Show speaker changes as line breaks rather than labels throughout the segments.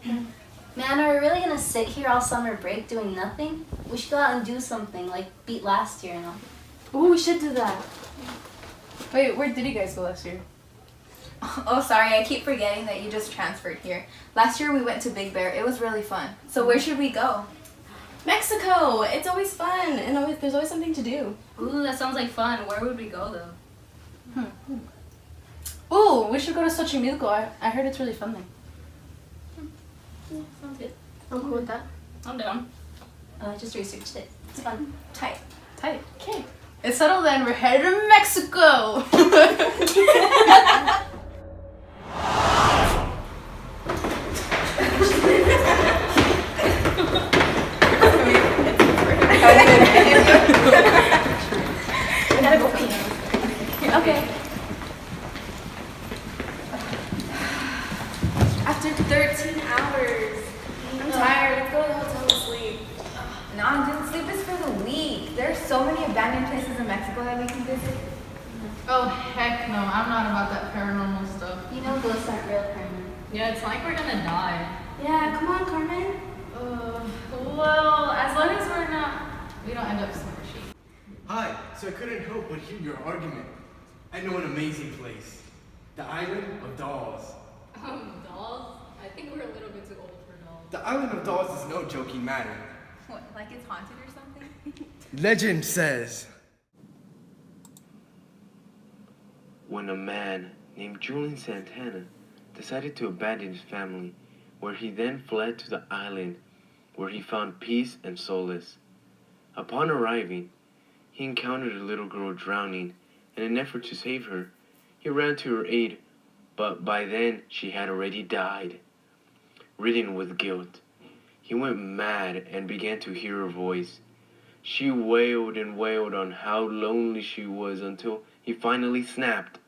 Man, are we really gonna sit here all summer break doing nothing? We should go out and do something, like beat last year and all.
Oh, we should do that. Wait, where did you guys go last year?
Oh, sorry, I keep forgetting that you just transferred here. Last year we went to Big Bear. It was really fun. So where should we go?
Mexico! It's always fun, and there's always something to do.
Ooh, that sounds like fun. Where would we go though?
Oh, we should go to Xochimilco. I heard it's really fun there.
Yeah, sounds good.
I'm cool with that.
I'm down. I just researched it. It's fun.
Tight.
Tight. Okay. It's settled then. We're headed to Mexico.
Okay. After 13 hours. I'm tired. Let's go to the hotel and sleep.
Nah, dude, sleep is for the weak. There's so many abandoned places in Mexico that we can visit.
Oh, heck no. I'm not about that paranormal stuff.
You know ghosts aren't real, Carmen.
Yeah, it's like we're gonna die.
Yeah, come on, Carmen.
Well, as long as we don't end up somewhere cheap.
Hi, so I couldn't help but hear your argument. I know an amazing place. The Island of Dolls.
Dolls? I think we're a little bit too old for dolls.
The Island of Dolls is no joking matter.
What, like it's haunted or something?
Legend says.
When a man named Julian Santana decided to abandon his family, where he then fled to the island where he found peace and solace. Upon arriving, he encountered a little girl drowning. In an effort to save her, he ran to her aid, but by then she had already died. Ridden with guilt, he went mad and began to hear her voice. She wailed and wailed on how lonely she was until he finally snapped.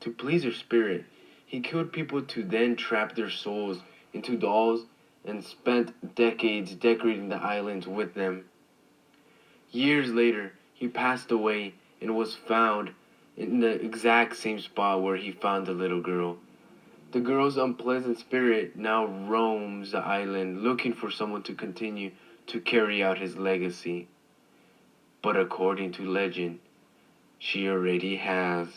To please her spirit, he killed people to then trap their souls into dolls and spent decades decorating the islands with them. Years later, he passed away and was found in the exact same spot where he found the little girl. The girl's unpleasant spirit now roams the island looking for someone to continue to carry out his legacy. But according to legend, she already has.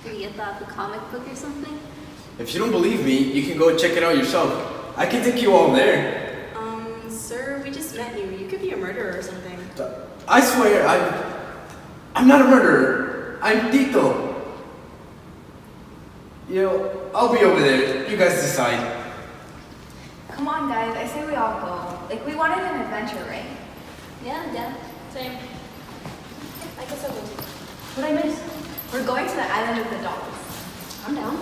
Did you get that the comic book or something?
If you don't believe me, you can go check it out yourself. I can take you all there.
Sir, we just met you. You could be a murderer or something.
I swear, I'm not a murderer. I'm Tito. You know, I'll be over there. You guys decide.
Come on, guys. I say we all go. Like, we wanted an adventure, right?
Yeah, I'm down.
Same.
I guess I will.
What'd I miss?
We're going to the Island of the Dolls.
I'm down.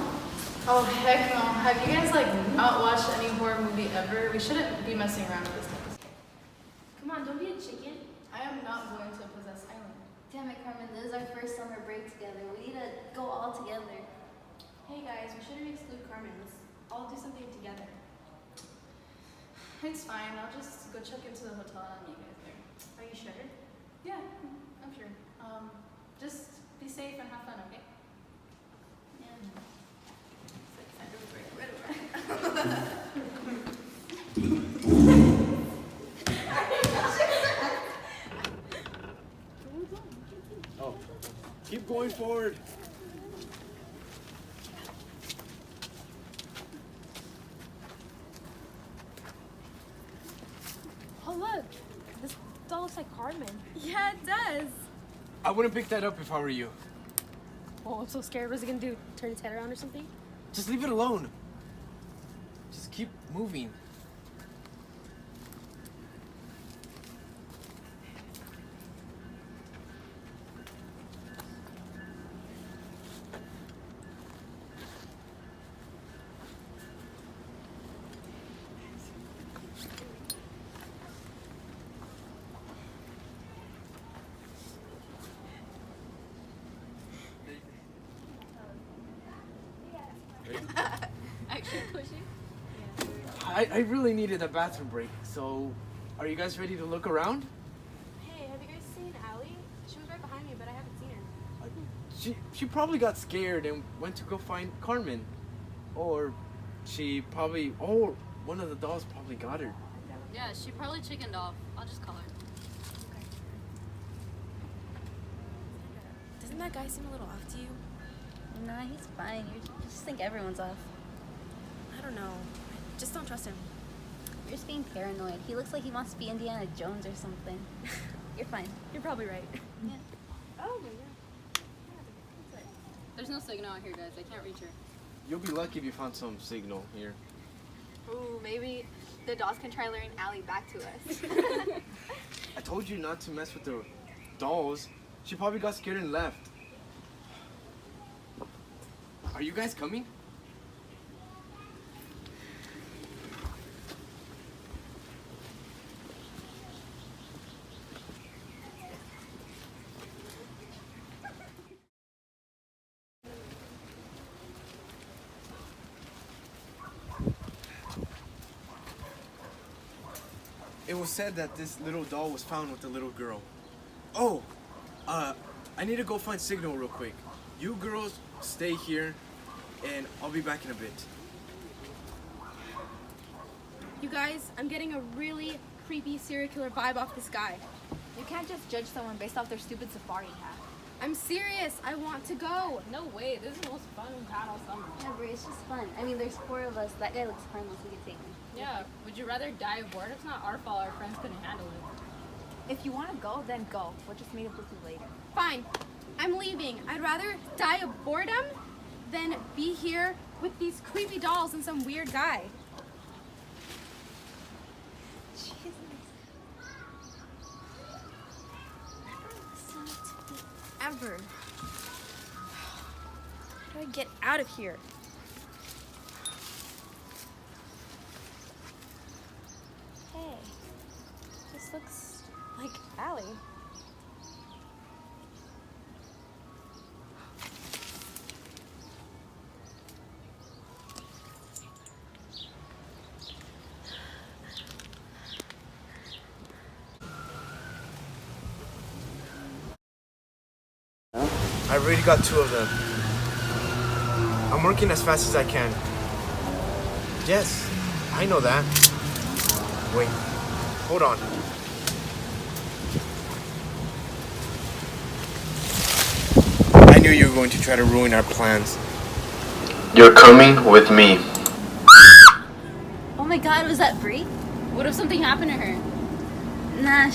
Oh, heck no. Have you guys, not watched any horror movie ever? We shouldn't be messing around with this type of stuff.
Come on, don't be a chicken.
I am not going to possess island.
Damn it, Carmen, this is our first summer break together. We need to go all together.
Hey guys, we shouldn't exclude Carmen. Let's all do something together.
It's fine. I'll just go check into the hotel and meet you guys there.
Are you sure?
Yeah, I'm sure. Just be safe and have fun, okay?
Oh, keep going forward.
Oh look, this doll looks like Carmen.
Yeah, it does.
I wouldn't pick that up if I were you.
Oh, I'm so scared. What's it gonna do? Turn its head around or something?
Just leave it alone. Just keep moving.
Actually pushing.
I really needed a bathroom break, so are you guys ready to look around?
Hey, have you guys seen Allie?
She probably got scared and went to go find Carmen. Or she probably... Oh, one of the dolls probably got her.
Yeah, she probably chickened off. I'll just call her.
Doesn't that guy seem a little off to you?
Nah, he's fine. You just think everyone's off.
I don't know. I just don't trust him.
You're just being paranoid. He looks like he wants to be Indiana Jones or something. You're fine.
You're probably right.
Yeah.
Oh, yeah.
There's no signal out here, guys. I can't reach her.
You'll be lucky if you found some signal here.
Ooh, maybe the dolls can try luring Allie back to us.
I told you not to mess with the dolls. She probably got scared and left. Are you guys coming? It was said that this little doll was found with the little girl. Oh, I need to go find Signal real quick. You girls stay here, and I'll be back in a bit.
You guys, I'm getting a really creepy serial killer vibe off this guy.
You can't just judge someone based off their stupid safari hat.
I'm serious. I want to go.
No way. This is the most fun we've had all summer.
Yeah, Brie, it's just fun. I mean, there's 4 of us. That guy looks harmless. We could take him.
Yeah. Would you rather die of boredom? It's not our fault. Our friends couldn't handle it.
If you want to go, then go. We'll just meet up with you later.
Fine. I'm leaving. I'd rather die of boredom than be here with these creepy dolls and some weird guy. Ever. How do I get out of here? Hey, this looks like Allie.
I already got 2 of them. I'm working as fast as I can. Yes, I know that. Wait, hold on. I knew you were going to try to ruin our plans.
You're coming with me.
Oh my god, was that Brie?
What if something happened to her?
Nah,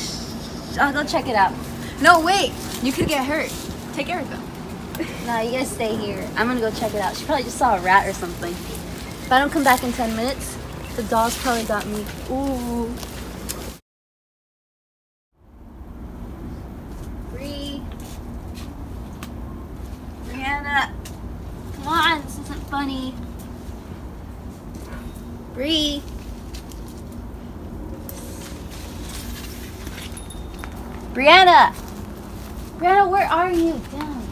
I'll go check it out.
No, wait! You could get hurt. Take Erica.
Nah, you guys stay here. I'm gonna go check it out. She probably just saw a rat or something. If I don't come back in 10 minutes, the dolls probably got me. Ooh. Bree. Brianna. Come on, this isn't funny. Bree. Brianna! Brianna, where are you? Damn.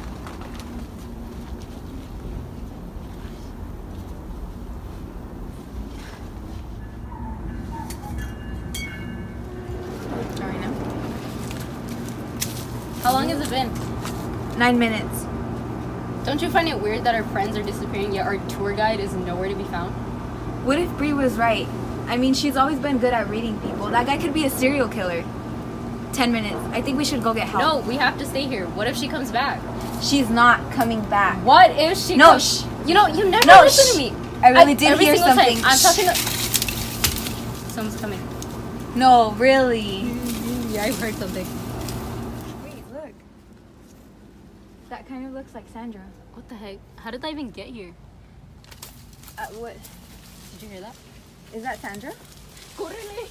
Sorry, no.
How long has it been?
9 minutes.
Don't you find it weird that our friends are disappearing yet our tour guide is nowhere to be found?
What if Bree was right? I mean, she's always been good at reading people. That guy could be a serial killer. 10 minutes. I think we should go get help.
No, we have to stay here. What if she comes back?
She's not coming back.
What if she
No,
comes?
shh.
You know, you never
No,
listen
shh.
to me.
I really did
every
hear
single
something.
Time. I'm
Shh.
talking to... Someone's coming.
No, really.
Yeah, I heard something.
Wait, look. That kind of looks like Sandra.
What the heck? How did I even get here?
What?
Did you hear that?
Is that Sandra?
Correle.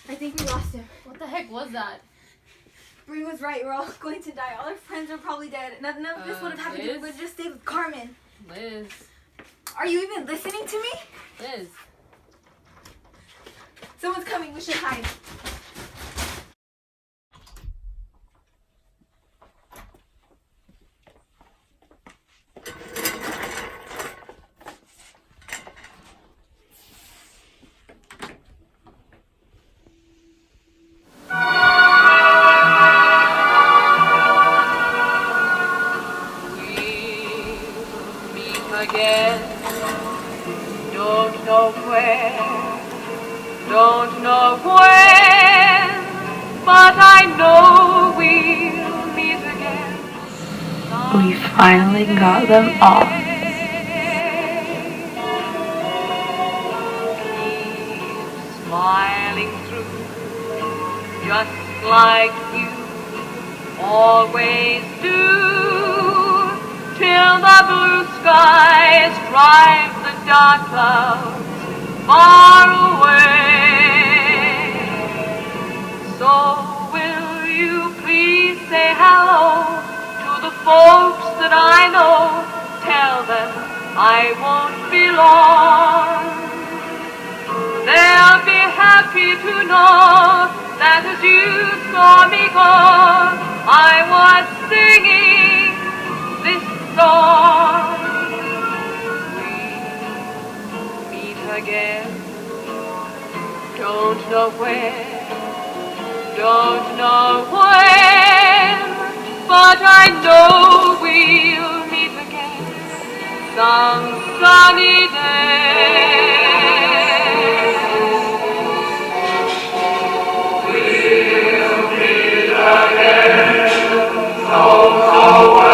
I think we lost him.
What the heck was that?
Bree was right. We're all going to die. All our friends are probably dead. None of this would have happened if we
Liz?
would have just stayed with Carmen.
Liz.
Are you even listening to me?
Liz.
Someone's coming. We should hide.
know where, don't know when, but I know we'll meet again.
We finally got them all.
Keep smiling through, just like you always do, till the blue skies drive the dark clouds far away. So will you please say hello to the folks that I know? Tell them I won't be long. They'll be happy to know that as you saw me go, I was singing this song. We meet again, don't know where, don't know when, but I know we'll meet again some sunny day. We'll meet again, don't know when.